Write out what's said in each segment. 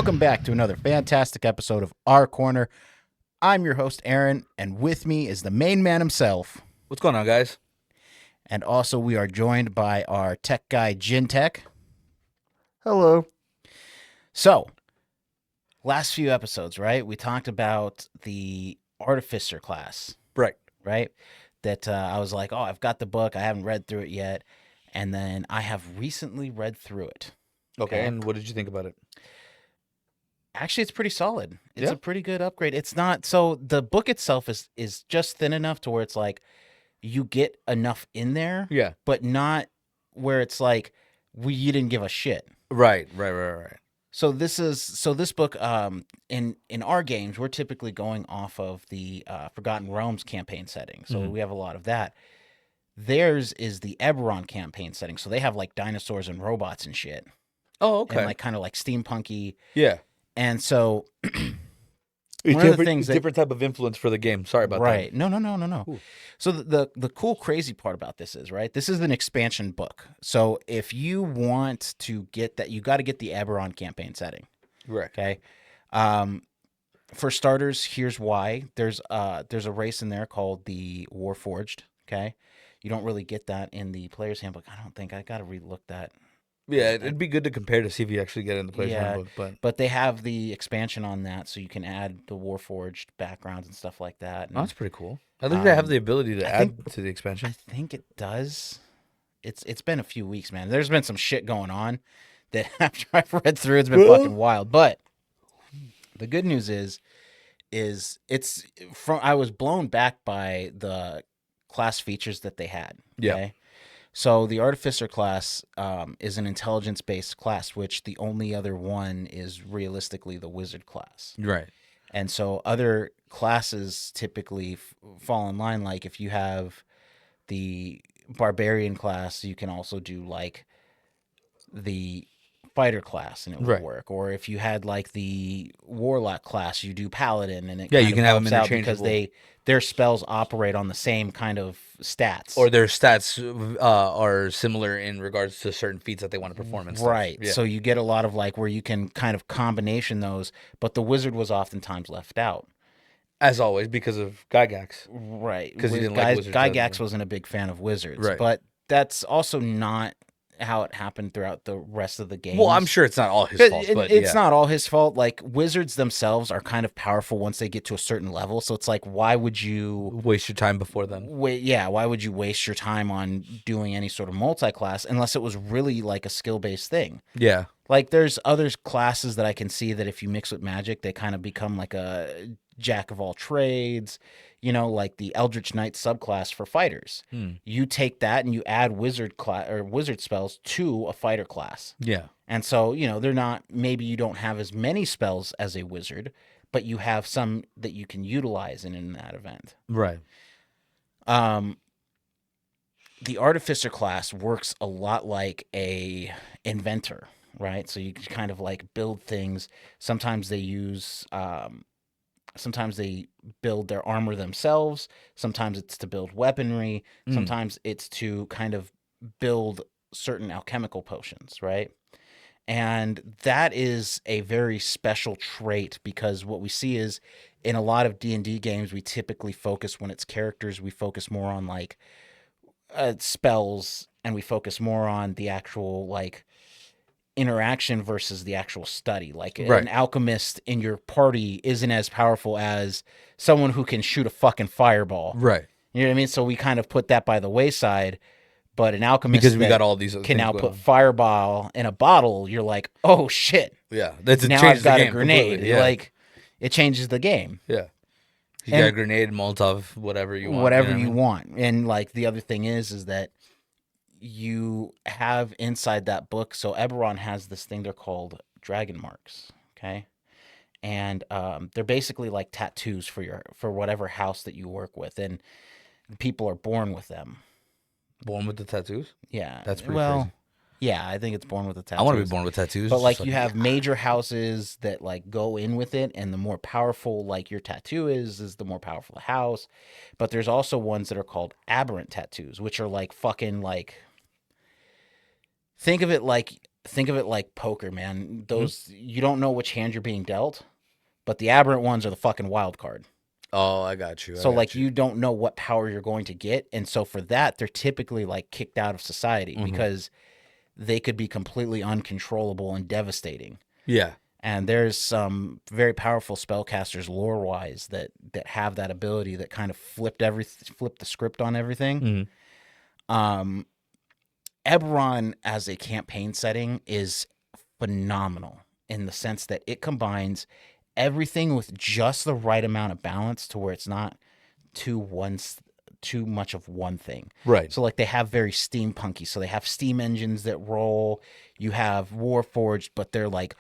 Welcome back to another fantastic episode of Our Corner. I'm your host, Aaron, and with me is the main man himself. What's going on, guys? And also, we are joined by our tech guy, Gin Tech. Hello. So, last few episodes, right? We talked about the Artificer class. Right. That I was like, oh, I've got the book. I haven't read through it yet. And then I have recently read through it. Okay, and what did you think about it? Actually, it's pretty solid. It's a pretty good upgrade. It's not so the book itself is just thin enough to where it's like you get enough in there, but not where it's like you didn't give a shit. Right. So this book in our games we're typically going off of the Forgotten Realms campaign setting. So we have a lot of that. Theirs is the Eberron campaign setting. So they have like dinosaurs and robots and shit. Oh, okay. And like kind of like steampunky. Yeah. And so one of the things different type of influence for the game. Sorry about that. Right. No. Ooh. So the cool, crazy part about this is, right, this is an expansion book. So if you want to get that, you got to get the Eberron campaign setting. Right. Okay. For starters, here's why. There's a race in there called the Warforged. Okay. You don't really get that in the player's handbook. I don't think. I got to relook that. Yeah, it'd be good to compare to see if you actually get in the player's handbook. But they have the expansion on that, so you can add the Warforged backgrounds and stuff like that. And, that's pretty cool. I think they have the ability to add to the expansion. I think it does. It's been a few weeks, man. There's been some shit going on that after I've read through, it's been fucking wild. But the good news is it's from I was blown back by the class features that they had. Okay? Yeah. So the Artificer class is an intelligence-based class, which the only other one is realistically the Wizard class. Right. And so other classes typically fall in line. Like if you have the Barbarian class, you can also do like the Fighter class and it would work. Or if you had like the Warlock class, you do Paladin and it you can have them interchangeable because their spells operate on the same kind of stats. Or their stats are similar in regards to certain feats that they want to perform and stuff. Right. Yeah. So you get a lot of like where you can kind of combination those, but the Wizard was oftentimes left out. As always, because of Gygax. Right. Because he didn't like Wizards. Gygax wasn't a big fan of Wizards. Right. But that's also not how it happened throughout the rest of the game. Well, I'm sure it's not all his fault, but it's not all his fault. Like Wizards themselves are kind of powerful once they get to a certain level. So it's like, why would you waste your time before then? Why would you waste your time on doing any sort of multi-class unless it was really like a skill-based thing? Yeah. Like there's other classes that I can see that if you mix with magic, they kind of become like a jack of all trades. You know, like the Eldritch Knight subclass for fighters. You take that and you add wizard spells to a fighter class. Yeah. And so, you know, they're not, maybe you don't have as many spells as a wizard, but you have some that you can utilize in that event. Right. The Artificer class works a lot like a inventor, right? So you can kind of like build things. Sometimes they use sometimes they build their armor themselves. Sometimes it's to build weaponry. Sometimes it's to kind of build certain alchemical potions, right? And that is a very special trait because what we see is in a lot of D&D games, we typically focus when it's characters, we focus more on like spells and we focus more on the actual like interaction versus the actual study. Like an alchemist in your party isn't as powerful as someone who can shoot a fucking fireball. Right. You know what I mean? So we kind of put that by the wayside, but an alchemist because we got all these can now put fireball in a bottle. You're like, oh shit. Yeah. Now I've got a grenade. Yeah. Like it changes the game. Yeah. You got a grenade, Molotov, whatever you want. Whatever you want. And like the other thing is that you have inside that book. So Eberron has this thing they're called dragon marks. Okay. And they're basically like tattoos for whatever house that you work with. And people are born with them. Born with the tattoos? Yeah. That's pretty crazy. Yeah, I think it's born with the tattoos. I want to be born with tattoos. But like you have major houses that like go in with it, and the more powerful like your tattoo is the more powerful the house. But there's also ones that are called aberrant tattoos, which are like fucking like, think of it like think of it like poker, man. Those you don't know which hand you're being dealt, but the aberrant ones are the fucking wild card. Oh, I got you. So like you don't know what power you're going to get, and so for that they're typically like kicked out of society because they could be completely uncontrollable and devastating. Yeah. And there's some very powerful spellcasters lore-wise that have that ability that kind of flip the script on everything. Eberron as a campaign setting is phenomenal in the sense that it combines everything with just the right amount of balance to where it's not too much of one thing. Right. So like they have very steampunky. So they have steam engines that roll. You have Warforged, but they're like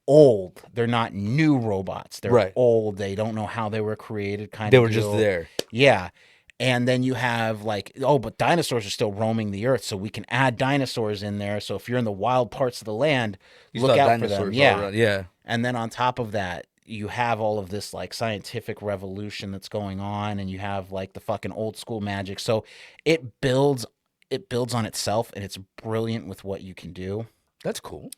old. They're not new robots. They're old. They don't know how they were created kind they of were deal. just there. Yeah. And then you have like, oh, but dinosaurs are still roaming the earth, so we can add dinosaurs in there. So if you're in the wild parts of the land, look out for them. Yeah. And then on top of that, you have all of this like scientific revolution that's going on, and you have like the fucking old school magic. So it builds on itself, and it's brilliant with what you can do. That's cool.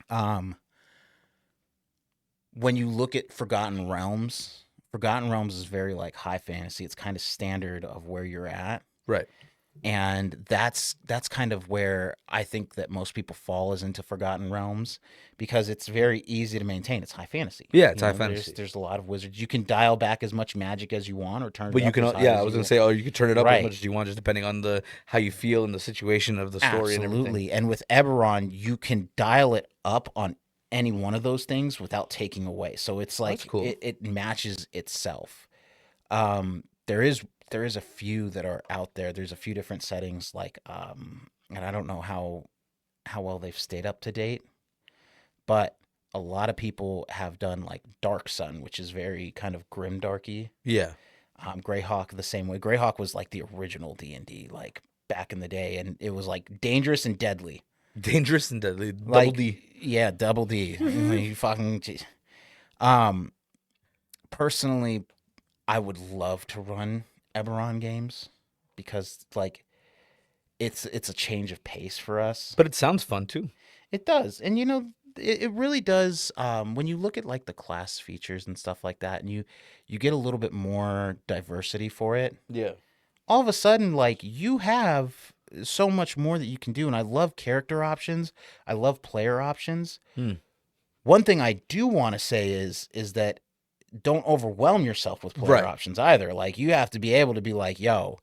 When you look at Forgotten Realms is very like high fantasy. It's kind of standard of where you're at. Right. And that's kind of where I think that most people fall is into Forgotten Realms because it's very easy to maintain. It's high fantasy. Yeah, it's high fantasy. There's a lot of wizards. You can dial back as much magic as you want or turn But it you up can, as high yeah, as I was you gonna say, you can turn it up Right. as much as you want, just depending on how you feel and the situation of the story and everything. Absolutely. And with Eberron, you can dial it up on any one of those things without taking away. So it's like That's cool. it matches itself. There is a few that are out there. There's a few different settings like and I don't know how well they've stayed up to date, but a lot of people have done like Dark Sun, which is very kind of grim darky. Yeah. Greyhawk the same way. Greyhawk was like the original D&D like back in the day, and it was like dangerous and deadly. Dangerous and deadly. Like, Double D. Yeah, double D. You fucking personally, I would love to run Eberron games because like it's a change of pace for us. But it sounds fun too. It does. And you know, it really does. When you look at like the class features and stuff like that, and you get a little bit more diversity for it, Yeah. all of a sudden like you have so much more that you can do. And I love character options. I love player options. One thing I do want to say is that don't overwhelm yourself with player options either. Like you have to be able to be like, yo,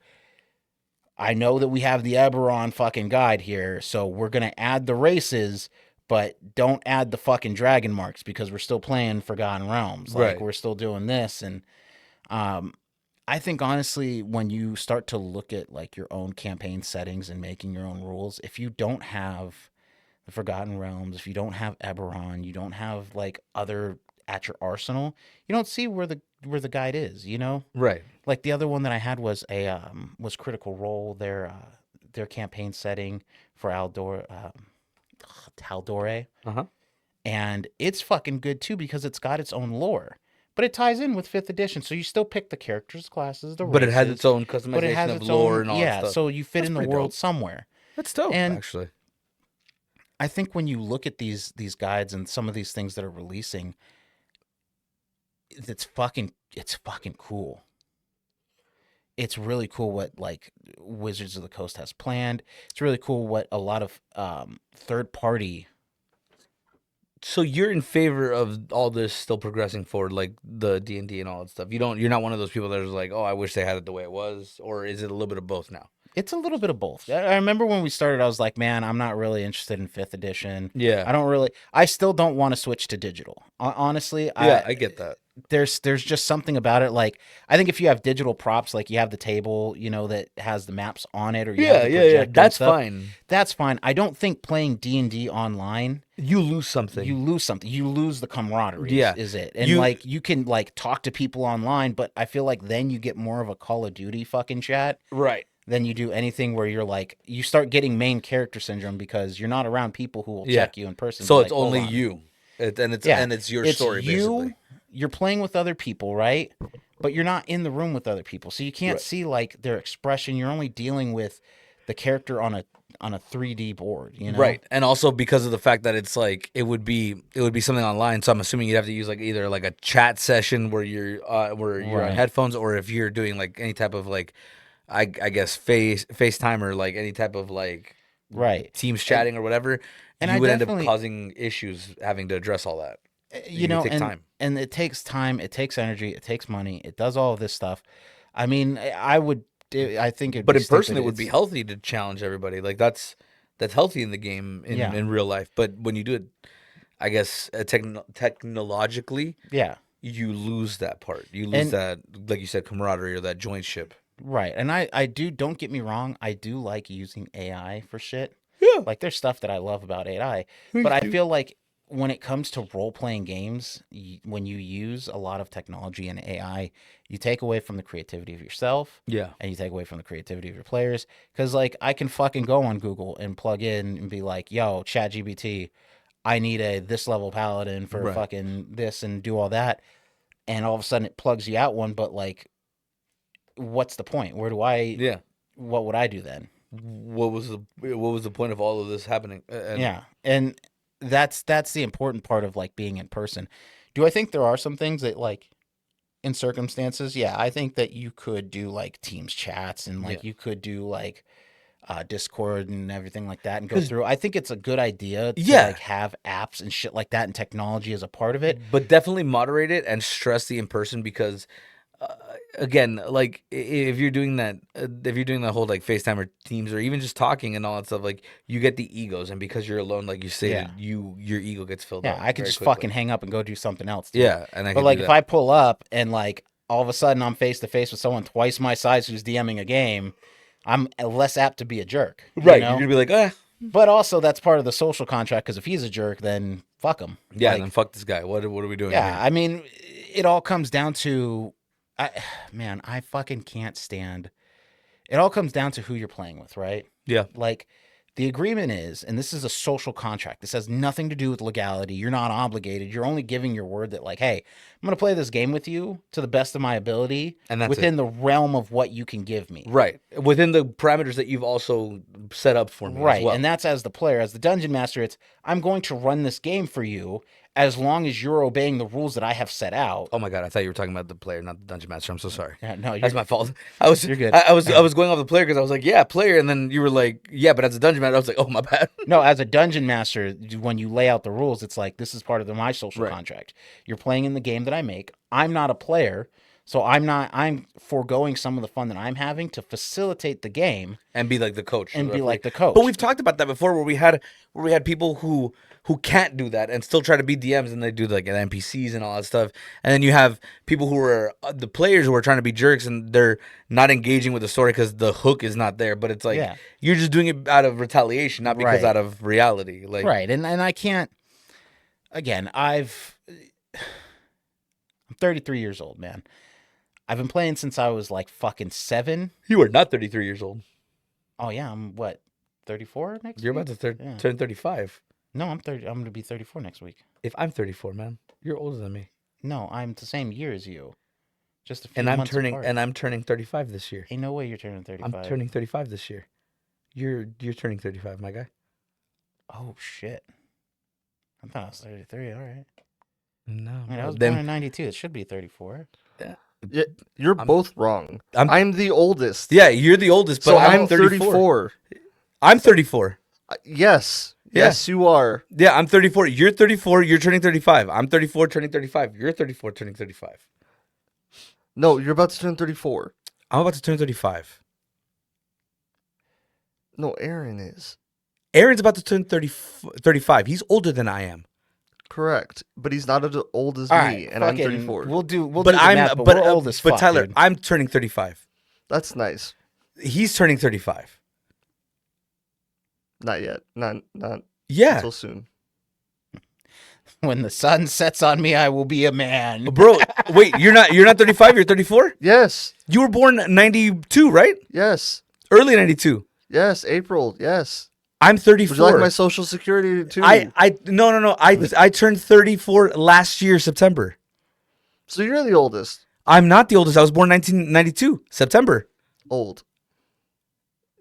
I know that we have the Eberron fucking guide here, so we're going to add the races, but don't add the fucking dragon marks because we're still playing Forgotten Realms. Like we're still doing this. And I think honestly, when you start to look at like your own campaign settings and making your own rules, if you don't have the Forgotten Realms, if you don't have Eberron, you don't have like other at your arsenal, you don't see where the guide is, you know? Right. Like the other one that I had was was Critical Role, their campaign setting for Taldore. And it's fucking good too because it's got its own lore. But it ties in with 5th edition, so you still pick the characters, classes, the races. But it has its own customization of lore and all that stuff. So you fit in the world somewhere. That's dope, And actually. I think when you look at these guides and some of these things that are releasing, it's fucking cool. It's really cool what like Wizards of the Coast has planned. It's really cool what a lot of third party. So you're in favor of all this still progressing forward, like the D&D and all that stuff. You're not one of those people that is like, oh, I wish they had it the way it was, or is it a little bit of both now? It's a little bit of both. I remember when we started, I was like, man, I'm not really interested in 5th edition. Yeah. I still don't want to switch to digital. Honestly, I get that. There's just something about it. Like, I think if you have digital props, like you have the table, you know, that has the maps on it, or you have the projector and that's stuff, fine. That's fine. I don't think playing D&D online, you lose something. You lose the camaraderie. Yeah. Is it? And like you can like talk to people online, but I feel like then you get more of a Call of Duty fucking chat. Right. Than you do anything where you're like, you start getting main character syndrome because you're not around people who will check you in person. So it's like, only you. And it's your story, basically. You're playing with other people, right? But you're not in the room with other people. So you can't see like their expression. You're only dealing with the character on on a 3D board, you know? Right, and also because of the fact that it's like it would be something online. So I'm assuming you'd have to use like either like a chat session where you're on Right. headphones, or if you're doing like any type of like I guess FaceTime or like any type of like Right. Teams chatting or whatever, and you I would end up definitely- causing issues having to address all that. You know, take time. and it takes time, it takes energy, it takes money, it does all of this stuff. I mean, I think it'd But be in person, stupid. it would be healthy to challenge everybody. Like that's healthy in the game in real life. But when you do it, I guess technologically, Yeah. you lose that part. You lose that, like you said, camaraderie or that jointship. Right. And I do, don't get me wrong, I do like using AI for shit. Yeah. Like there's stuff that I love about AI, but I feel like when it comes to role-playing games, when you use a lot of technology and AI, you take away from the creativity of yourself. Yeah. And you take away from the creativity of your players. Because, like, I can fucking go on Google and plug in and be like, yo, ChatGPT, I need a this level paladin for Right. fucking this and do all that. And all of a sudden it plugs you out one, but, like, what's the point? Where do I... Yeah. What would I do then? What was the point of all of this happening? Yeah. And that's the important part of, like, being in person. Do I think there are some things that, like, in circumstances, yeah, I think that you could do like Teams chats and like you could do like Discord and everything like that and go through. I think it's a good idea to like have apps and shit like that and technology as a part of it. But definitely moderate it and stress the in person because again, like if you're doing that whole like FaceTime or Teams or even just talking and all that stuff, like you get the egos, and because you're alone, like you say, your ego gets filled up. Yeah, I could just quickly. fucking hang up and go do something else. Too. Yeah, and but like if I pull up and like all of a sudden I'm face to face with someone twice my size who's DMing a game, I'm less apt to be a jerk. Right, you know? You're gonna be like, ah. But also that's part of the social contract because if he's a jerk, then fuck him. Yeah, like, then fuck this guy. What are we doing? Yeah, here? I mean, it all comes down to. I fucking can't stand. It all comes down to who you're playing with, right? Yeah. Like, the agreement is, and this is a social contract. This has nothing to do with legality. You're not obligated. You're only giving your word that, like, hey, I'm going to play this game with you to the best of my ability and that's within the realm of what you can give me. Right. Within the parameters that you've also set up for me. Right. As well. And that's as the player. As the dungeon master, it's, I'm going to run this game for you as long as you're obeying the rules that I have set out. Oh my god, I thought you were talking about the player, not the dungeon master. I'm so sorry. Yeah, no, that's my fault. You're good. I was going off the player because I was like, yeah, player, and then you were like, yeah, but as a dungeon master, I was like, oh my bad. No, as a dungeon master, when you lay out the rules, it's like this is part of my social contract. You're playing in the game that I make. I'm not a player, so I'm foregoing some of the fun that I'm having to facilitate the game and be like the coach. And be like the coach. But we've talked about that before, where we had people who can't do that and still try to be DMs, and they do like NPCs and all that stuff. And then you have people who are the players who are trying to be jerks, and they're not engaging with the story because the hook is not there. But it's like you're just doing it out of retaliation, not because out of reality. Like and I can't. Again, I'm 33 years old, man. I've been playing since I was like fucking 7. You are not 33 years old. Oh yeah, I'm what, 34 next You're week? about to turn 35. No, I'm 30. I'm going to be 34 next week. If I'm 34, man, you're older than me. No, I'm the same year as you. Just a few and months apart. I'm turning 35 this year. Ain't no way you're turning 35. I'm turning 35 this year. You're turning 35, my guy. Oh shit. I thought I was 33. All right. No. I mean, I was born in 92. It should be 34. Yeah, you're both wrong. I'm the oldest. Yeah, you're the oldest, but so I'm 34. I'm 34. Yes. Yes, you are. Yeah, I'm 34. You're 34. You're turning 35. I'm 34, turning 35. You're 34, turning 35. No, you're about to turn 34. I'm about to turn 35. No, Aaron is. Aaron's about to turn 35. He's older than I am. Correct, but he's not as old as All me, right, and I'm 34. We'll do the math, but we're old as fuck, Tyler, dude. I'm turning 35. That's nice. He's turning 35. Not yet. Not Yeah. until soon. When the sun sets on me, I will be a man. Bro, wait, you're not 35, you're 34? Yes. You were born 92, right? Yes. Early 92. Yes, April. Yes. I'm 34. Would you like my social security too? No. I turned 34 last year, September. So you're the oldest. I'm not the oldest. I was born 1992, September. Old.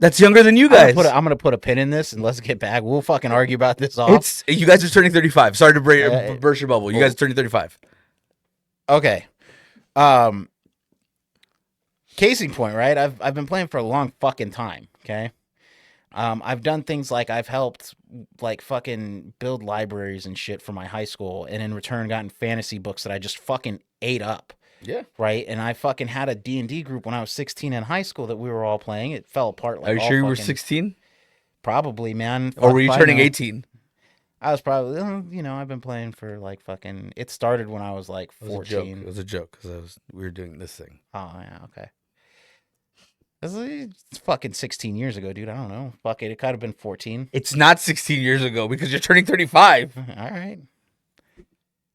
That's younger than you guys. I'm gonna put a pin in this and let's get back. We'll fucking argue about this off. It's you guys are turning 35. Sorry to Uh, burst your bubble. You guys are turning 35. Okay. Case in point, right? I've been playing for a long fucking time. Okay. I've done things like I've helped like fucking build libraries and shit for my high school, and in return gotten fantasy books that I just fucking ate up. Yeah. Right. And I fucking had a D&D group when I was 16 in high school that we were all playing. It fell apart. Like Are you all sure you were fucking- 16? Probably, man. Or were you Fuck if I turning know. 18? I was probably, I've been playing for like fucking. It started when I was like It was a joke. 14. It was a joke because we were doing this thing. Oh yeah, okay. It's fucking 16 years ago, dude. I don't know. Fuck it. It could have been 14. It's not 16 years ago because you're turning 35. All right.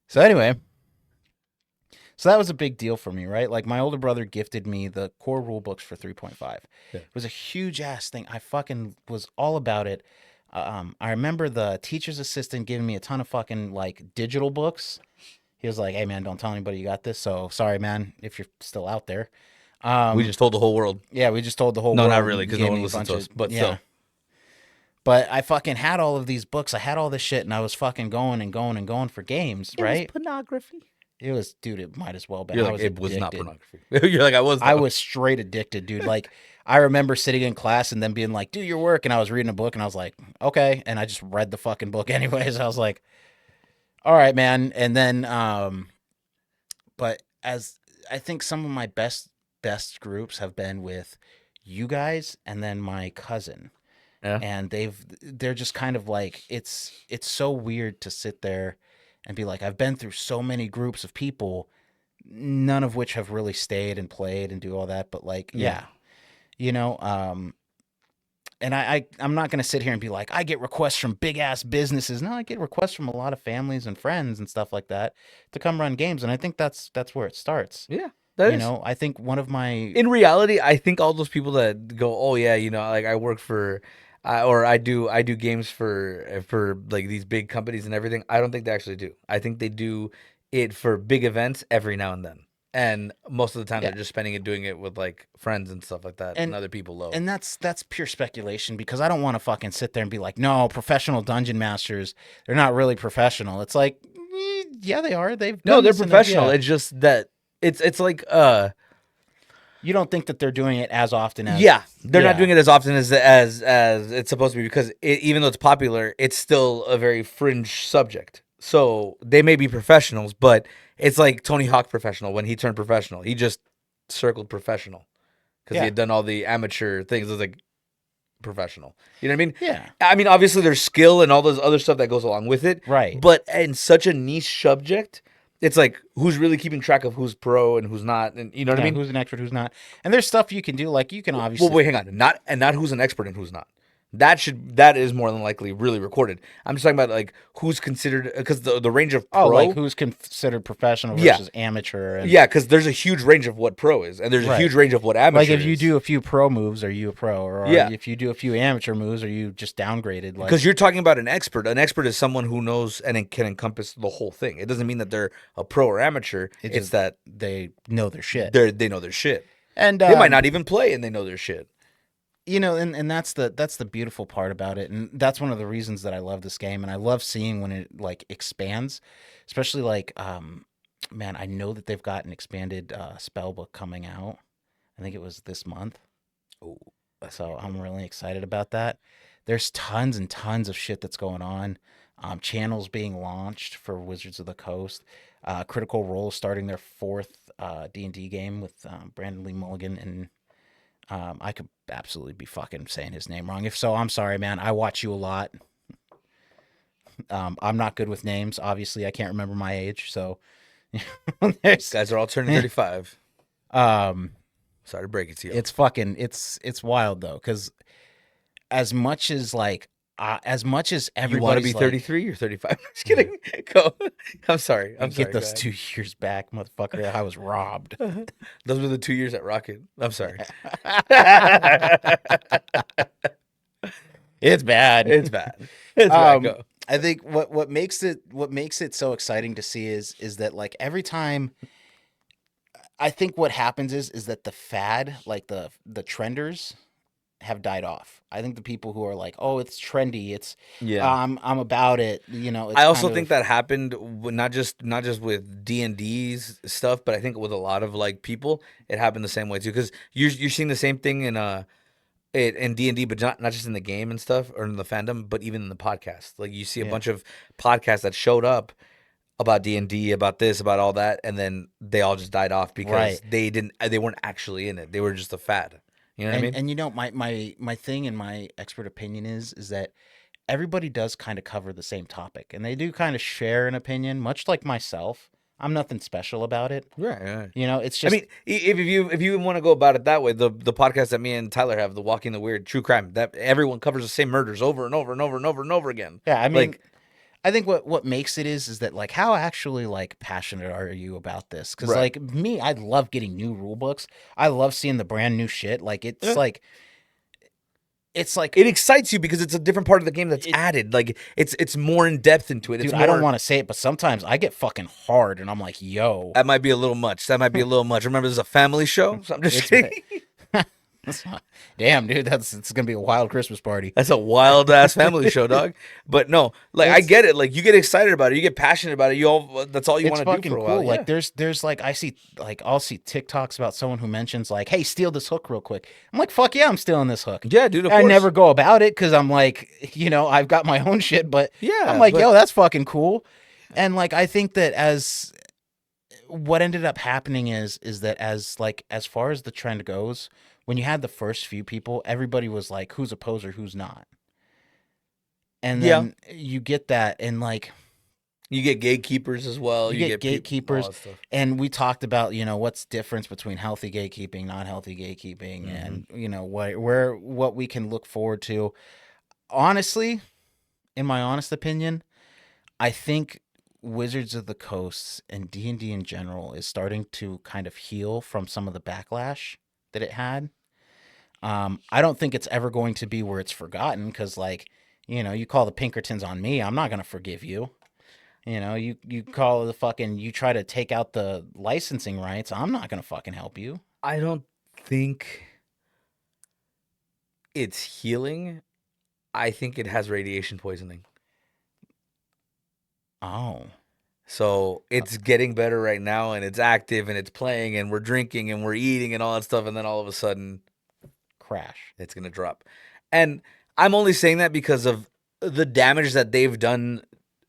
So anyway, so that was a big deal for me, right? Like my older brother gifted me the core rule books for 3.5. Yeah. It was a huge ass thing. I fucking was all about it. I remember the teacher's assistant giving me a ton of fucking like digital books. He was like, "Hey man, don't tell anybody you got this." So sorry, man, if you're still out there. We just told the whole world. Yeah, we just told the whole No, world. not really, and 'cause gave no one me a listens bunch to us, of- but still. But I fucking had all of these books. I had all this shit, and I was fucking going and going and going for games, right? pornography. It was, dude. It might as well be. You're I like, was it was not addicted. pornography. You're like, I was. I was straight addicted, dude. Like I remember sitting in class and then being like, "Do your work," and I was reading a book, and I was like, "Okay," and I just read the fucking book anyways. I was like, "All right, man." And then, but as I think some of my best groups have been with you guys and then my cousin. Yeah. And they're just kind of like it's so weird to sit there and be like, I've been through so many groups of people, none of which have really stayed and played and do all that, but like Yeah. and I'm not gonna sit here and be like, I get requests from big ass businesses. No, I get requests from a lot of families and friends and stuff like that to come run games, and I think that's where it starts. Yeah. That is. I think one of my In reality, I think all those people that go, oh yeah, like I work for, or I do games for like these big companies and everything. I don't think they actually do. I think they do it for big events every now and then, and most of the time Yeah. they're just spending it doing it with like friends and stuff like that and other people low. And that's pure speculation because I don't want to fucking sit there and be like, no, professional dungeon masters, they're not really professional. It's like, yeah, they are. They've No, done they're this in professional. yeah. It's just that it's like You don't think that they're doing it as often as yeah, they're not Yeah. doing it as often as it's supposed to be because even though it's popular, it's still a very fringe subject. So they may be professionals, but it's like Tony Hawk professional. When he turned professional, he just circled professional because Yeah. he had done all the amateur things. It was like professional. You know what I mean? Yeah. I mean, obviously there's skill and all those other stuff that goes along with it. Right. But in such a niche subject, it's like who's really keeping track of who's pro and who's not, and you know what I Yeah, mean? who's an expert, who's not. And there's stuff you can do, like you can obviously Well, wait, hang on. Not who's an expert and who's not. That is more than likely really recorded. I'm just talking about like who's considered because the range of pro. like who's considered professional Yeah. versus amateur. And Yeah, because there's a huge range of what pro is, and there's a Right. huge range of what amateur. like if you is. do a few pro moves, are you a pro? Or Yeah. if you do a few amateur moves, are you just downgraded? Like Because you're talking about an expert. An expert is someone who knows and it can encompass the whole thing. It doesn't mean that they're a pro or amateur. It's just- that they know their shit. they know their shit. And They might not even play, and they know their shit. and that's the beautiful part about it, and that's one of the reasons that I love this game, and I love seeing when it like expands, especially like man, I know that they've got an expanded spell book coming out. I think it was this month. Oh, So I'm really excited about that. There's tons and tons of shit that's going on. Channels being launched for Wizards of the Coast. Critical Role starting their fourth D&D game with Brandon Lee Mulligan, and I could absolutely be fucking saying his name wrong. If so, I'm sorry, man. I watch you a lot. I'm not good with names. Obviously, I can't remember my age, so there's guys are all turning 35. Sorry to break it to you. it's fucking it's wild though, because as much as everybody You want to be 33 or 35? Just kidding. Go. I'm sorry. I'm sorry. get those go 2 years back, motherfucker. I was robbed. ahead. Those were the 2 years at Rocket. I'm sorry. It's bad. It's bad. It's bad. Um, Go. I think what makes it so exciting to see is that like every time, I think what happens is that the fad, like the trenders, have died off. I think the people who are like, oh, it's trendy, it's Yeah. I'm about it. You know, it's I also kind think of, that happened not just with D&D's stuff, but I think with a lot of like people, it happened the same way too. Because you're seeing the same thing in D&D, but not just in the game and stuff or in the fandom, but even in the podcast. Like you see a yeah, bunch of podcasts that showed up about D&D, about this, about all that, and then they all just died off because right. they weren't actually in it. They were just a fad. You know what I mean? And you know, my thing and my expert opinion is that everybody does kind of cover the same topic, and they do kind of share an opinion, much like myself. I'm nothing special about it. Right, right. You know, it's I just mean, if you want to go about it that way, the podcast that me and Tyler have, the Walking the Weird True Crime, that everyone covers the same murders over and over and over and over and over again. yeah. I mean, Like, I think what makes it is that like how actually like passionate are you about this? Because Right. like me, I love getting new rule books. I love seeing the brand new shit. Like Yeah. it's like it excites you because it's a different part of the game that's It- added. Like it's more in depth into it. It's dude. more, I don't want to say it, but sometimes I get fucking hard, and I'm like, yo, that might be a little much. That might be a little much. Remember, this is a family show, so I'm just It's- kidding. damn, dude, it's gonna be a wild Christmas party. That's a wild ass family show, dog. But no, like I It's- get it. Like you get excited about it, you get passionate about it. You all that's all you It's want to do fucking for a cool. while. Like there's like I'll see TikToks about someone who mentions like, hey, steal this hook real quick. I'm like, fuck yeah, I'm stealing this hook. yeah, dude. Of I course. never go about it because I'm like, you know, I've got my own shit, but Yeah, I'm like, but- yo, that's fucking cool. And like, I think that as what ended up happening is that as far as the trend goes, when you had the first few people, everybody was like, who's a poser, who's not. And Yeah. then you get that, and like, You get gatekeepers as well. You get peop- gatekeepers. all that stuff. and we talked about, you know, what's difference between healthy gatekeeping, not healthy gatekeeping, and you know what we can look forward to. Honestly, in my honest opinion, I think Wizards of the Coast and D&D in general is starting to kind of heal from some of the backlash that it had. I don't think it's ever going to be where it's forgotten because, like, you know, you call the Pinkertons on me, I'm not going to forgive you. You know, you call the fucking, you try to take out the licensing rights, I'm not going to fucking help you. I don't think it's healing. I think it has radiation poisoning. Oh, So it's getting better right now, and it's active, and it's playing, and we're drinking, and we're eating, and all that stuff, and then all of a sudden, crash. it's gonna drop. And I'm only saying that because of the damage that they've done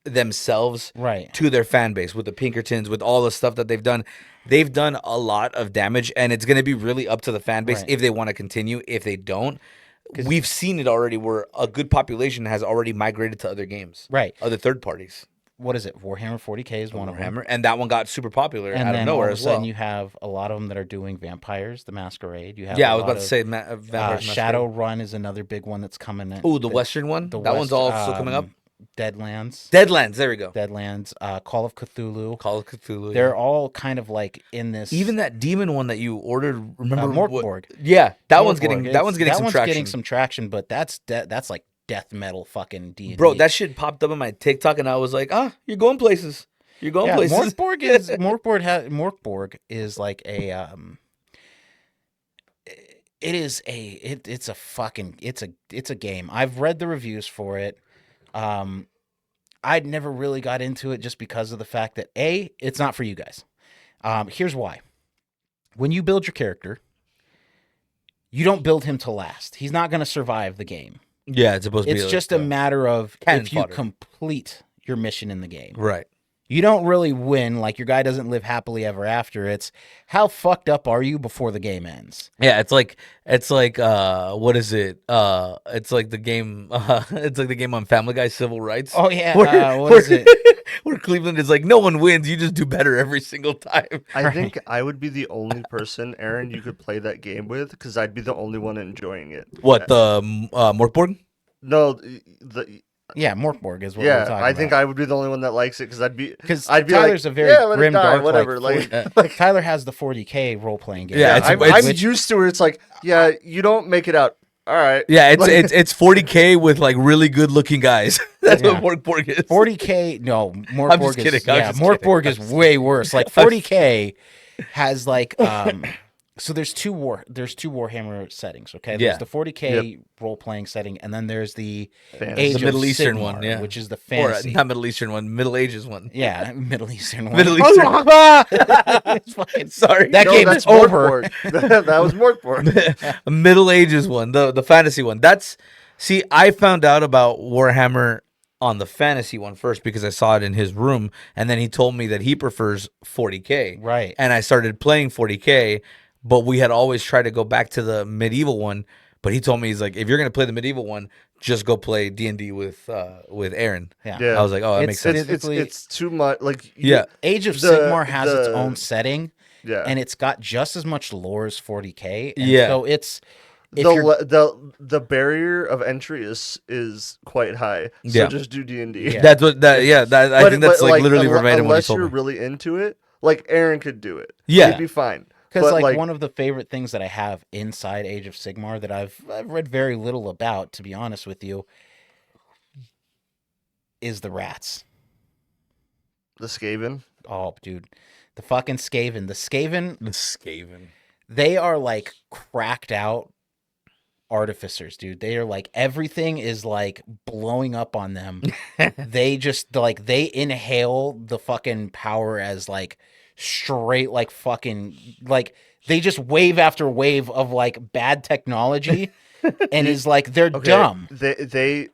themselves Right. to their fan base with the Pinkertons, with all the stuff that they've done. They've done a lot of damage, and it's gonna be really up to the fan base Right. if they want to continue. If they don't, we've seen it already, where a good population has already migrated to other games, Right. other third parties. What is it? Warhammer 40K is one of them. Warhammer, and that one got super popular And out then of nowhere all of a as well. sudden you have a lot of them that are doing Vampires, the Masquerade. You have Yeah, a I was lot about to of, say Vampires Shadow Run is another big one that's coming in. Oh, the Western one? The That one's West, also coming up. Deadlands. Deadlands, there we go. Deadlands, Call of Cthulhu. Call of Cthulhu. They're yeah. all kind of like in this. Even that demon one that you ordered, remember? Morkborg. Yeah, that one's Morkborg. getting It's- some traction. getting some traction, but that's like death metal fucking D&D. Bro, that shit popped up on my TikTok, and I was like, you're going places. You're going yeah, places. Morkborg is like a it's a game. I've read the reviews for it. I'd never really got into it just because of the fact that it's not for you guys. Here's why. When you build your character, you don't build him to last. He's not going to survive the game. Yeah, it's supposed to be. It's just a matter of cannon if you fodder. complete your mission in the game. Right. You don't really win. Like, your guy doesn't live happily ever after. It's how fucked up are you before the game ends? Yeah, it's like what is it? It's like the game. It's like the game on Family Guy, Civil Rights. Oh yeah, Where- what is it? Where Cleveland is like, no one wins. You just do better every single time. I think I would be the only person, Aaron, you could play that game with because I'd be the only one enjoying it. What the Morkborg? No, Yeah, Morkborg is what we're yeah, talking I think about. I would be the only one that likes it because I'd be Because Tyler's like, a very yeah, let it grim, die, dark, whatever. Like, Like, Tyler has the 40K role playing game. Yeah, yeah, it's- I'm used to it. It's like, yeah, you don't make it out. All right. Yeah, it's Like- it's 40K with like really good looking guys. That's Yeah. what Morkborg is. 40K. No, Morkborg just kidding. is I'm yeah. just Morkborg kidding. is way worse. Like 40K has like So there's two Warhammer settings, okay? Yeah. There's the 40K role playing setting, and then there's the Fantasy. Age The of Middle Eastern Sigmar, one, yeah. which is the Or fantasy. not Middle Eastern one, Middle Ages one. Yeah, Middle Eastern one. Middle Eastern. It's fucking, Sorry. that No, game that's is over. Morkborg. That was Morkborg. Middle Ages one, the fantasy one. See, I found out about Warhammer on the fantasy one first because I saw it in his room, and then he told me that he prefers 40K. Right. And I started playing 40K, but we had always tried to go back to the medieval one. But he told me, he's like, if you're gonna play the medieval one, just go play D&D with Aaron. Yeah. Yeah. I was like, oh, that It's- makes sense. Physically- It's too much. Like Yeah. Age of The- Sigmar has its the- own setting, yeah. and it's got just as much lore as 40K. And Yeah. so it's if the you're the barrier of entry is quite high. So Yeah. just do D&D. Yeah. That's what that. Yeah, that, I think that's like literally verbatim what he unless told you're me. really into it, like Aaron could do it. Yeah. He'd be fine. because But, like one of the favorite things that I have inside Age of Sigmar that I've read very little about, to be honest with you, is the rats. the Skaven. Oh, dude, the fucking Skaven. The Skaven, The Skaven. they are like cracked out artificers, dude. They are like everything is like blowing up on them. They just like they inhale the fucking power as like straight like fucking like they just wave after wave of like bad technology and is like they're Okay, dumb. They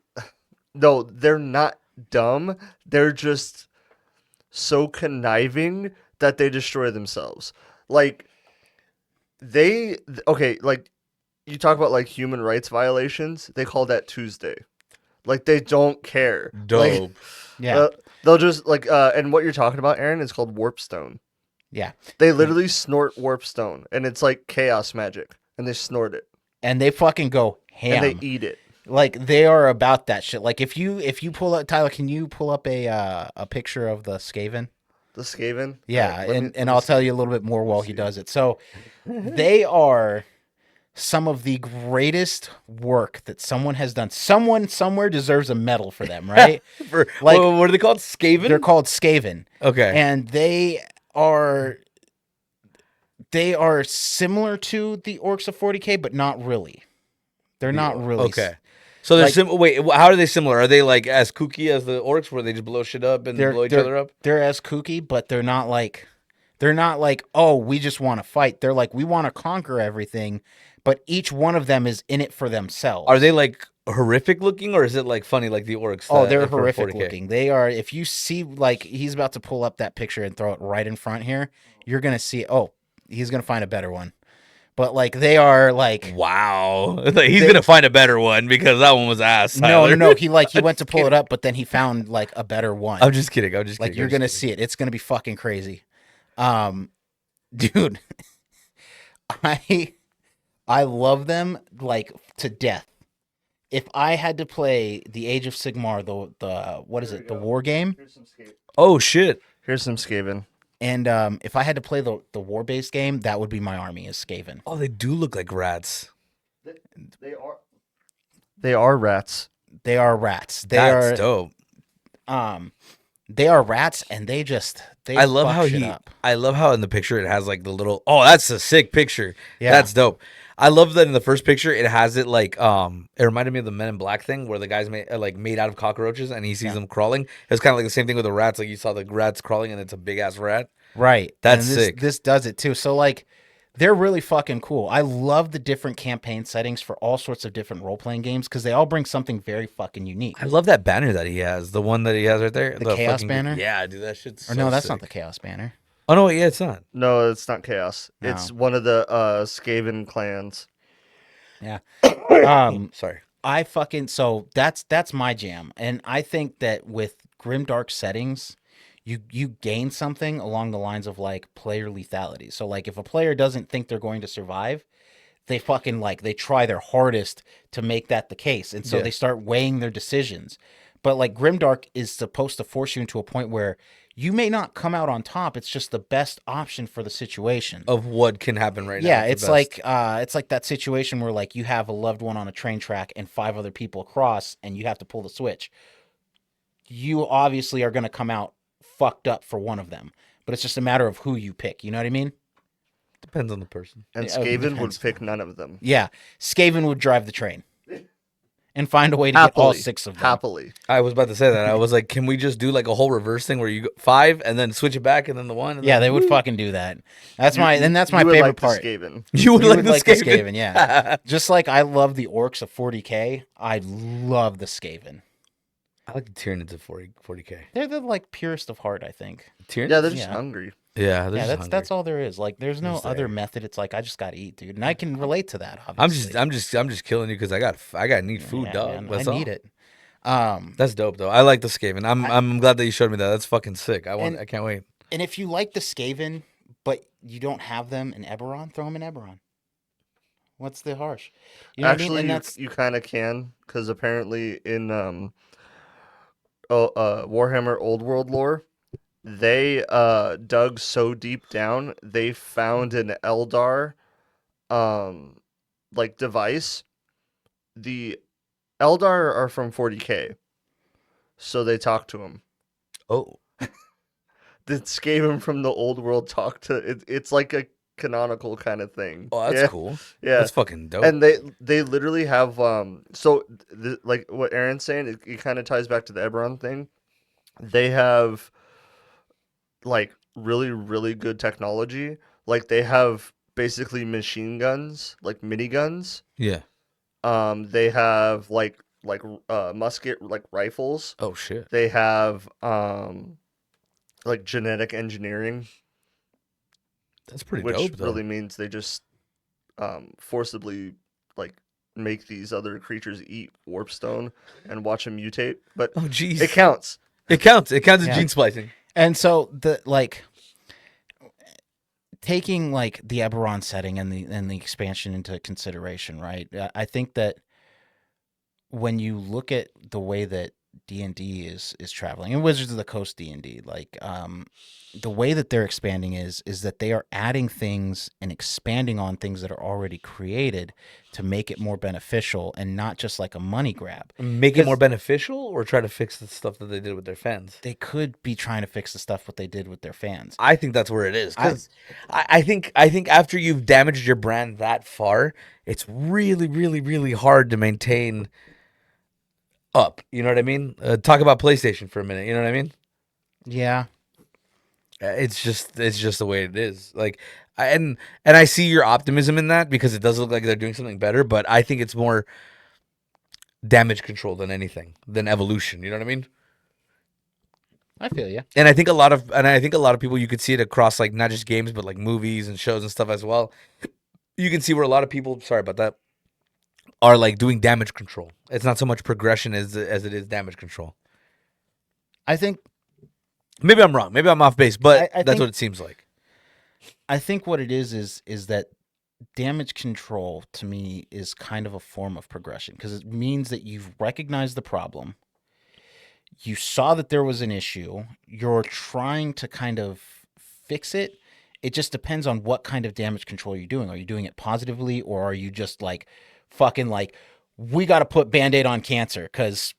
no, they're not dumb. They're just so conniving that they destroy themselves. Like like you talk about like human rights violations, they call that Tuesday. Like they don't care. Like, Dope. Yeah. they'll just like and what you're talking about, Aaron, is called warpstone. Yeah. They literally snort warpstone and it's like chaos magic and they snort it And they fucking go ham. and they eat it. Like they are about that shit. Like if you pull up Tyler, can you pull up a picture of the Skaven? The Skaven? Yeah, Let me- and let me I'll see. tell you a little bit more while he does it. So they are some of the greatest work that someone has done. Someone somewhere deserves a medal for them, right? For, Like- what are they called? Skaven? They're called Skaven, Okay. and they are similar to the orcs of 40K, but not really. They're not really. Okay. So they're like- wait, how are they similar? Are they like as kooky as the orcs where they just blow shit up and blow each other up? They're as kooky, but they're not like, oh, we just want to fight. They're like, we want to conquer everything, but each one of them is in it for themselves. Are they like horrific looking or is it like funny like the orcs? Oh, that- they're for horrific 40K? looking. They are. If you see, like, he's about to pull up that picture and throw it right in front here, you're gonna see. Oh, he's gonna find a better one. But like, they are like. Wow. Like, he's going to find a better one because that one was ass. Tyler. No. He went to pull it up, but then he found like a better one. I'm just kidding. Like you're gonna see it. It's gonna be fucking crazy. Dude, I love them like to death. If I had to play the Age of Sigmar, the what is it, the war game, Here's some Skaven. Oh, shit. Here's some Skaven. and if I had to play the war based game, that would be my army is Skaven. Oh, they do look like rats. They are rats. They are rats. That's dope. They are rats, and they I love fuck how shit up. I love how in the picture it has like the little. Oh, that's a sick picture. Yeah. That's dope. I love that in the first picture it has it like It reminded me of the Men in Black thing where the guys made out of cockroaches and he sees them crawling. It's kind of like the same thing with the rats. Like you saw the rats crawling and it's a big ass rat. Right. That's And this, sick. This does it too. So like they're really fucking cool. I love the different campaign settings for all sorts of different role playing games because they all bring something very fucking unique. I love that banner that he has. The one that he has right there. The Chaos fucking- banner? Yeah, dude, that shit's. Or so no, that's sick. not the Chaos banner. Oh no, yeah, it's not. No, it's not chaos. No. It's one of the Skaven clans. Yeah. Sorry. I fucking so that's my jam. And I think that with grimdark settings, you gain something along the lines of like player lethality. So like if a player doesn't think they're going to survive, they fucking like they try their hardest to make that the case. And so Yeah. they start weighing their decisions. But like grimdark is supposed to force you into a point where you may not come out on top. It's just the best option for the situation. Of what can happen right now. Yeah, the it's best. it's like that situation where like you have a loved one on a train track and 5 other people across and you have to pull the switch. You obviously are going to come out fucked up for one of them, but it's just a matter of who you pick. You know what I mean? Depends on the person. And It Skaven would depends. pick none of them. Yeah, Skaven would drive the train and find a way to get all 6 of them. Happily. I was about to say that. I was like, can we just do like a whole reverse thing where you go 5 and then switch it back and then the 1? And Yeah, then, they would woo. fucking do that. That's my You favorite would like part. The Skaven. You would You like would the like the Skaven. Skaven, yeah. Just like I love the orcs of 40k, I love the Skaven. I like the Tyranids of 40k. They're the like purest of heart, I think. Tyranids? Yeah, they're just Yeah. hungry. Yeah, they're Yeah, just that's all there is. Like, there's no Just other there. method. It's like I just gotta eat, dude, and I can relate to that. I'm Obviously, just killing you because I need food, yeah, dog. man, That's I all. need it. That's dope though. I like the Skaven. I'm glad that you showed me that. That's fucking sick. I can't wait. And if you like the Skaven, but you don't have them in Eberron, throw them in Eberron. What's the harsh? You know what I mean? Actually, And that's you kind of can, because apparently in Warhammer Old World lore, they dug so deep down, they found an Eldar like device. The Eldar are from 40k, so they talk to him. Oh, The Skaven from the Old World talk to it. It's like a canonical kind of thing. oh, that's Yeah, cool. Yeah, That's fucking dope. and they literally have like what Aaron's saying, it kind of ties back to the Eberron thing. They have like really good technology. Like they have basically machine guns, like miniguns. yeah. They have like musket like rifles. Oh shit. They have like genetic engineering, That's pretty which dope though. really means they just forcibly like make these other creatures eat warpstone and watch them mutate. But Oh jeez. it counts. It counts. It counts as Yeah. gene splicing. and so the like taking like the Eberron setting and the expansion into consideration, right? I think that when you look at the way that D&D is traveling, and Wizards of the Coast D&D, like the way that they're expanding is that they are adding things and expanding on things that are already created to make it more beneficial and not just like a money grab. Make it more beneficial, or try to fix the stuff that they did with their fans. They could be trying to fix the stuff what they did with their fans. I think that's where it is. Because I think after you've damaged your brand that far, it's really hard to maintain up. You know what I mean? Talk about PlayStation for a minute. You know what I mean? Yeah. It's just the way it is. Like, and I see your optimism in that, because it does look like they're doing something better. But I think it's more damage control than anything, than evolution. You know what I mean? I feel you. And I think a lot of people, you could see it across like not just games but like movies and shows and stuff as well. You can see where a lot of people, sorry about that, are like doing damage control. It's not so much progression as it is damage control. I think Maybe I'm wrong. Maybe I'm off base, but I that's think- what it seems like. what it is that damage control to me is kind of a form of progression, because it means that you've recognized the problem. You saw that there was an issue. You're trying to kind of fix it. It just depends on what kind of damage control you're doing. Are you doing it positively, or are you just like fucking like, we got to put Band-Aid on cancer because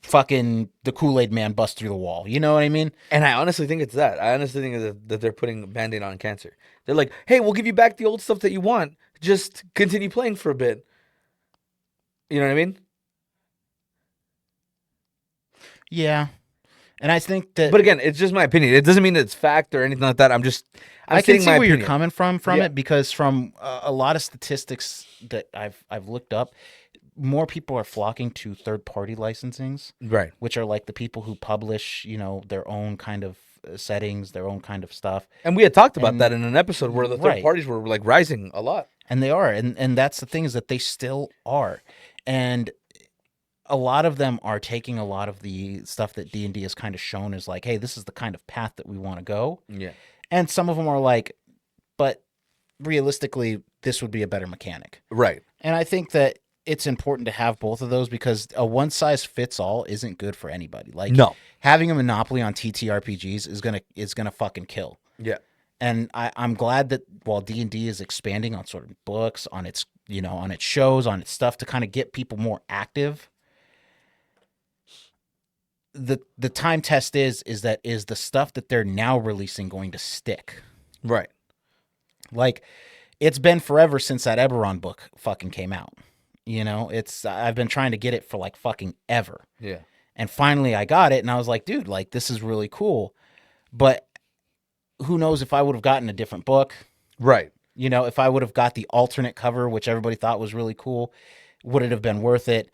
fucking the Kool-Aid man bust through the wall. You know what I mean? And I honestly think it's that. I honestly think that they're putting a Band-Aid on cancer. They're like, hey, we'll give you back the old stuff that you want. Just continue playing for a bit. You know what I mean? Yeah. And I think that But again, it's just my opinion. It doesn't mean that it's fact or anything like that. I'm I can stating see my where you're opinion. coming from Yeah. it, because from a lot of statistics that I've looked up, more people are flocking to third-party licensings, Right. which are like the people who publish, their own kind of settings, their own kind of stuff. And we had talked about And- that in an episode where the third Right. parties were like rising a lot. And they are. And that's the thing, is that they still are. And a lot of them are taking a lot of the stuff that D&D has kind of shown as like, hey, this is the kind of path that we want to go. Yeah. And some of them are like, but realistically, this would be a better mechanic. Right. And I think that it's important to have both of those, because a one size fits all isn't good for anybody. Like, No. having a monopoly on TTRPGs is gonna fucking kill. Yeah. And I'm glad that while D&D is expanding on sort of books, on its on its shows, on its stuff to kind of get people more active, the time test is the stuff that they're now releasing going to stick? Right. Like, it's been forever since that Eberron book fucking came out. You know, I've been trying to get it for like fucking ever. Yeah. And finally I got it and I was like, dude, like this is really cool. But who knows if I would have gotten a different book. Right. You know, if I would have got the alternate cover, which everybody thought was really cool, would it have been worth it?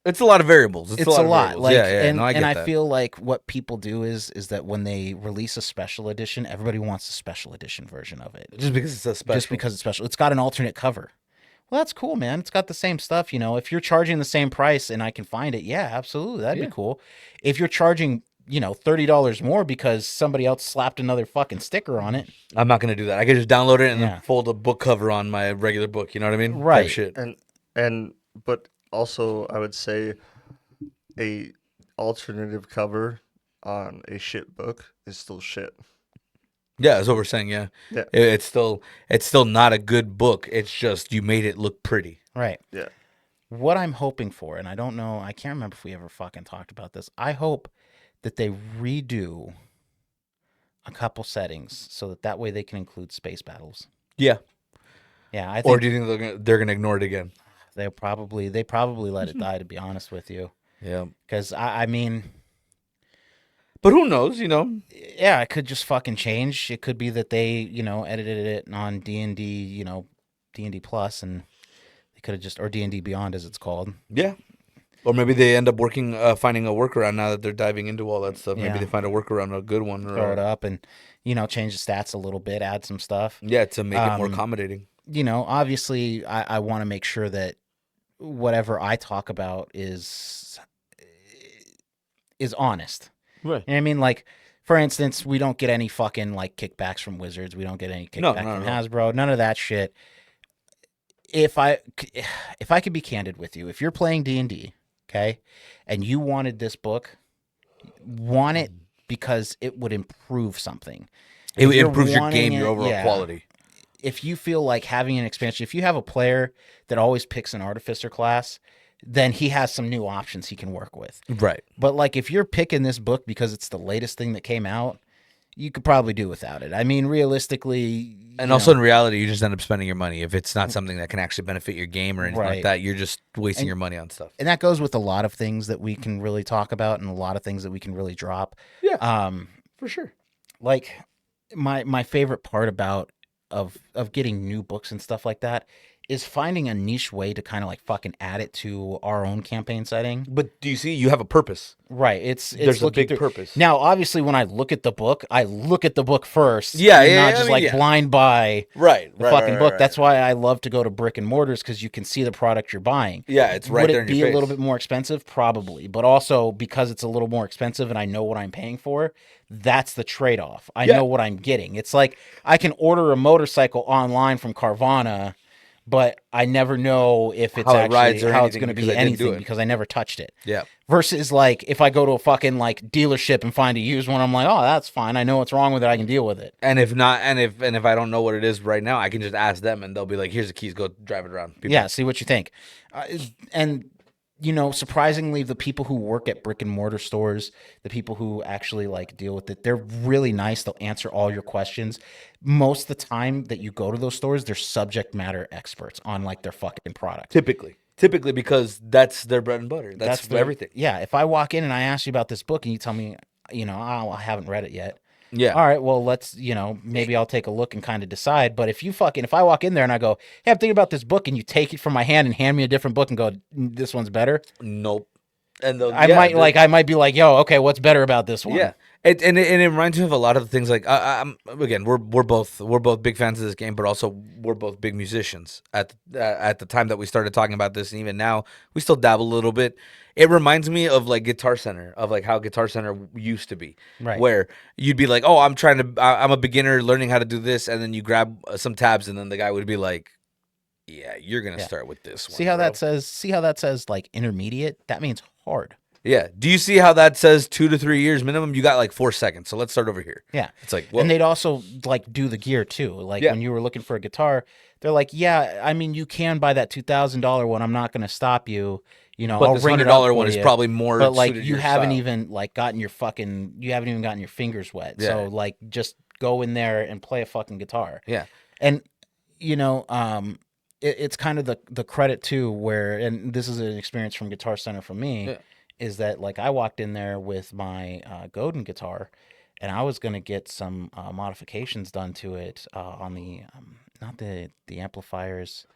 It's a lot of variables. It's a lot. Like, and I get I that. feel like what people do is that when they release a special edition, everybody wants a special edition version of it. Just because it's a special. Just because it's special. It's got an alternate cover. Well, that's cool, man. It's got the same stuff, you know. If you're charging the same price and I can find it, yeah, absolutely. That'd be cool. If you're charging, you know, $30 more because somebody else slapped another fucking sticker on it. I'm not gonna do that. I could just download it and then fold a book cover on my regular book. You know what I mean? Right. Type shit. But also I would say a alternative cover on a shit book is still shit. Yeah, that's what we're saying. Yeah. It's still not a good book. It's just you made it look pretty. Right. Yeah. What I'm hoping for, and I don't know, I can't remember if we ever fucking talked about this. I hope that they redo a couple settings so that way they can include space battles. Yeah. Yeah, I think. Or do you think they're gonna ignore it again? They probably let it die, to be honest with you. Yeah. Because I mean, but who knows? You know. Yeah, it could just fucking change. It could be that they, you know, edited it on D&D, you know, D&D Plus, and they could have just, or D&D Beyond as it's called. Yeah. Or maybe they end up finding a workaround now that they're diving into all that stuff. Maybe they find a workaround, a good one. Throw it up and, you know, change the stats a little bit, add some stuff. Yeah, to make it more accommodating. You know, obviously, I want to make sure that whatever I talk about is honest. Right. You know what I mean? Like, for instance, we don't get any fucking, like, kickbacks from Wizards. We don't get any kickback from Hasbro. None of that shit. If I could be candid with you, if you're playing D&D, okay, and you wanted this book, want it because it would improve something. It improves your game, your overall quality. If you feel like having an expansion, if you have a player that always picks an Artificer class, then he has some new options he can work with. Right. But like if you're picking this book because it's the latest thing that came out, you could probably do without it. I mean, realistically. And also in reality, you just end up spending your money. If it's not something that can actually benefit your game or anything like that, you're just wasting your money on stuff. And that goes with a lot of things that we can really talk about and a lot of things that we can really drop. Yeah. For sure. Like my favorite part about of getting new books and stuff like that is finding a niche way to kind of like fucking add it to our own campaign setting. But do you see, you have a purpose. Right. There's a big purpose. Now, obviously, when I look at the book, I look at the book first. Yeah, not just blind buy the fucking book. Right. That's why I love to go to brick and mortars, because you can see the product you're buying. Yeah, it's right there in your face. Would it be a little bit more expensive? Probably. But also, because it's a little more expensive and I know what I'm paying for, that's the trade-off. I know what I'm getting. It's like I can order a motorcycle online from Carvana, but I never know if it's how it's going to be anything because I never touched it. Yeah. Versus like if I go to a fucking like dealership and find a used one, I'm like, oh, that's fine. I know what's wrong with it. I can deal with it. And if not, and if I don't know what it is right now, I can just ask them and they'll be like, here's the keys, go drive it around. Yeah, see what you think. And you know, surprisingly, the people who work at brick and mortar stores, the people who actually like deal with it, they're really nice. They'll answer all your questions. Most of the time that you go to those stores, they're subject matter experts on like their fucking product. Typically because that's their bread and butter. That's everything. Yeah. If I walk in and I ask you about this book and you tell me, you know, oh, I haven't read it yet. Yeah. All right. Well, let's, you know, maybe I'll take a look and kind of decide. But if I walk in there and I go, hey, I'm thinking about this book, and you take it from my hand and hand me a different book and go, this one's better. Nope. And I might be like, yo, okay, what's better about this one? Yeah. And it reminds me of a lot of the things like again, we're both big fans of this game, but also we're both big musicians. At the time that we started talking about this, and even now, we still dabble a little bit. It reminds me of like Guitar Center, of like how Guitar Center used to be, right? Where you'd be like, oh, I'm a beginner learning how to do this, and then you grab some tabs, and then the guy would be like, yeah, you're gonna start with this one. See how that says like intermediate? That means hard. Yeah. Do you see how that says 2 to 3 years minimum? You got like 4 seconds. So let's start over here. Yeah. It's like, whoa. And they'd also like do the gear too. Like when you were looking for a guitar, they're like, yeah, I mean, you can buy that $2,000 one. I'm not going to stop you. You know, but I'll this ring $100 one is probably more. But like you haven't even like you haven't even gotten your fingers wet. Yeah. So like just go in there and play a fucking guitar. Yeah. And you know, it's kind of the credit too, where, and this is an experience from Guitar Center for me, Yeah. is that like I walked in there with my Godin guitar, and I was gonna get some modifications done to it on the not the amplifiers.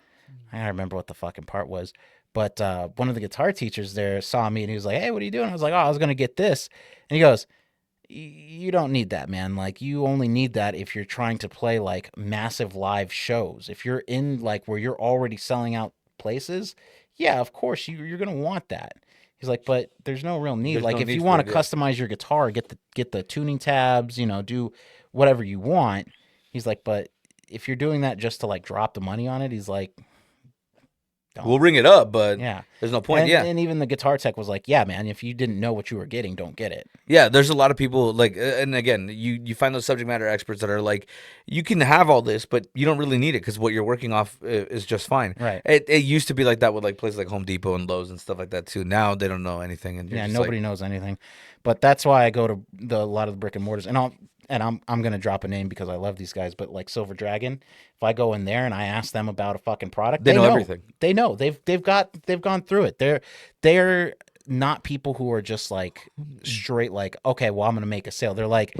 I gotta remember what the fucking part was. But one of the guitar teachers there saw me and he was like, "Hey, what are you doing?" I was like, "Oh, I was gonna get this," and he goes, you don't need that, man. Like, you only need that if you're trying to play like massive live shows. If you're in like where you're already selling out places, yeah, of course you're gonna want that. He's like, but there's no real need. There's Like, no if need you for want it, to yeah. customize your guitar, get the tuning tabs, you know, do whatever you want. He's like, but if you're doing that just to like drop the money on it, he's like, don't. We'll ring it up, but Yeah. there's no point. And, Yeah. and even the guitar tech was like, yeah, man, if you didn't know what you were getting, don't get it. Yeah, there's a lot of people like, and again, you find those subject matter experts that are like, you can have all this, but you don't really need it because what you're working off is just fine. Right. It used to be like that with like places like Home Depot and Lowe's and stuff like that too. Now they don't know anything, and you're Yeah, just nobody knows anything. But that's why I go to a lot of the brick and mortars, and I'm gonna drop a name because I love these guys. But like Silver Dragon, if I go in there and I ask them about a fucking product, They know everything. They know they've gone through it. They're not people who are just like straight like, okay, well, I'm gonna make a sale. They're like,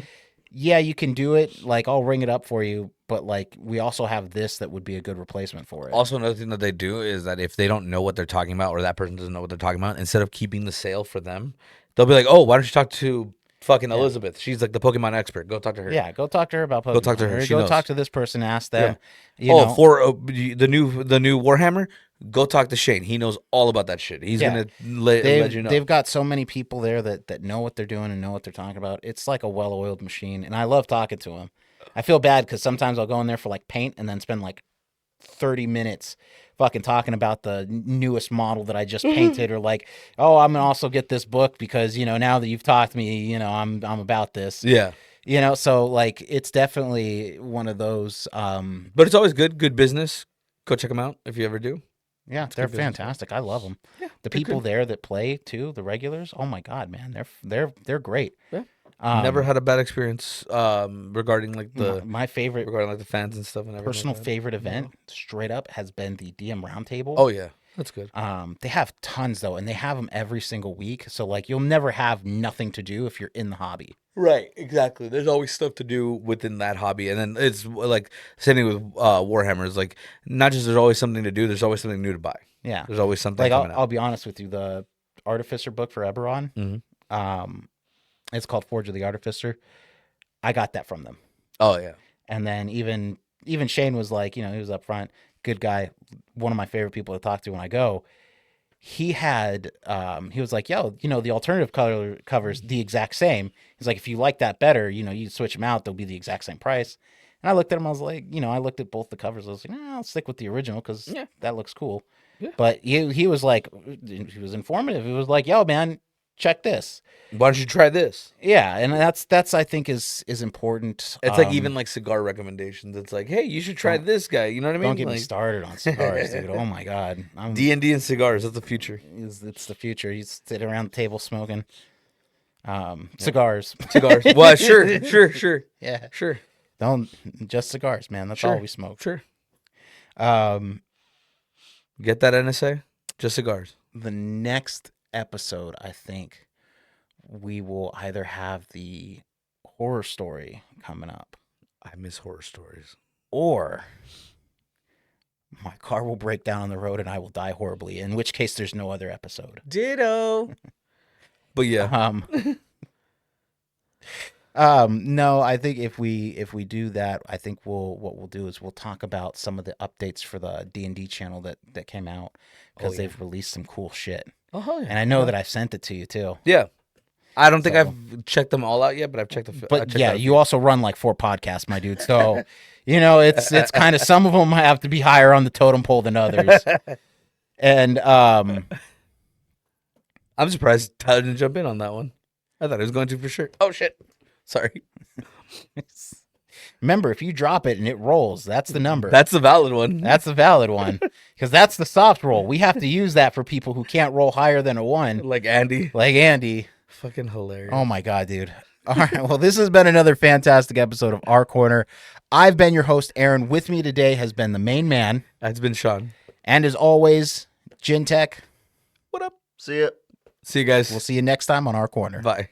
yeah, you can do it. Like, I'll ring it up for you, but like we also have this that would be a good replacement for it. Also, another thing that they do is that if they don't know what they're talking about or that person doesn't know what they're talking about, instead of keeping the sale for them, they'll be like, oh, why don't you talk to fucking Elizabeth? She's like the Pokemon expert. Go talk to her. Yeah, go talk to her about Pokemon. Go talk to her. Or She go knows. talk to this person. Ask them. You Oh, know, for the new Warhammer, go talk to Shane. He knows all about that shit. He's Yeah. gonna let you know. They've got so many people there that know what they're doing and know what they're talking about. It's like a well-oiled machine, and I love talking to them. I feel bad because sometimes I'll go in there for like paint and then spend like 30 minutes fucking talking about the newest model that I just painted, or like, oh, I'm gonna also get this book because, you know, now that you've talked to me, you know, I'm about this. Yeah, You know, so like it's definitely one of those. but it's always good business. Go check them out if you ever do. Yeah, they're good business. fantastic. I love them. Yeah, The they're people good. there that play too, the regulars. Oh my god, man, they're great. Yeah. Um, Never had a bad experience regarding like my favorite regarding like the fans and stuff and everything. personal like that. favorite event, straight up, has been the DM Roundtable. Oh yeah, that's good. They have tons though, and they have them every single week. So like, you'll never have nothing to do if you're in the hobby. Right, exactly. There's always stuff to do within that hobby, and then it's like same thing with Warhammers. Like, not just there's always something to do. There's always something new to buy. Yeah, There's always something like coming I'll out. be honest with you, the Artificer book for Eberron, Mhm. it's called Forge of the Artificer. I got that from them. Oh yeah, And then even Shane was like, you know, he was up front, good guy, one of my favorite people to talk to when I go. He had he was like, yo, you know, the alternative color covers the exact same. He's like, if you like that better, you know, you switch them out, they'll be the exact same price. And I looked at him, I was like, you know, I looked at both the covers, I was like, nah, I'll stick with the original because Yeah. that looks cool. Yeah. But he was like, he was informative. He was like, yo, man, check this. why don't you try this? Yeah, and that's I think is important. It's like even like cigar recommendations. It's like, hey, you should try this guy. You know what I mean? Don't get me Like, started on cigars, dude. Oh my god, D&D and cigars. That's the future. it's the future. He's sitting around the table smoking cigars. Cigars. Well, sure. Yeah, Sure. don't just cigars, man. That's all we smoke. Sure. Um, Get that NSA? Just cigars. the next episode, I think we will either have the horror story coming up, I miss horror stories. or my car will break down on the road and I will die horribly. In which case, there's no other episode. Ditto. But yeah. No, I think if we do that, I think what we'll do is we'll talk about some of the updates for the D&D channel that came out, because yeah. they've released some cool shit. Oh, yeah. And I know that I've sent it to you too. Yeah. I don't think So- I've checked them all out yet, but I've checked the. But yeah, you also run like 4 podcasts, my dude. So, you know, it's kind of, some of them have to be higher on the totem pole than others. And I'm surprised Tyler didn't jump in on that one. I thought he was going to for sure. Oh shit. Sorry. remember, if you drop it and it rolls, that's the number. That's the valid one. That's the valid one, because that's the soft roll. We have to use that for people who can't roll higher than a 1, Like Andy. like Andy. Fucking hilarious. Oh my god, dude. All right. Well, this has been another fantastic episode of Our Corner. I've been your host, Aaron. With me today has been the main man. That's been Sean. And as always, Gintech. What up? See ya. See you guys. We'll see you next time on Our Corner. Bye.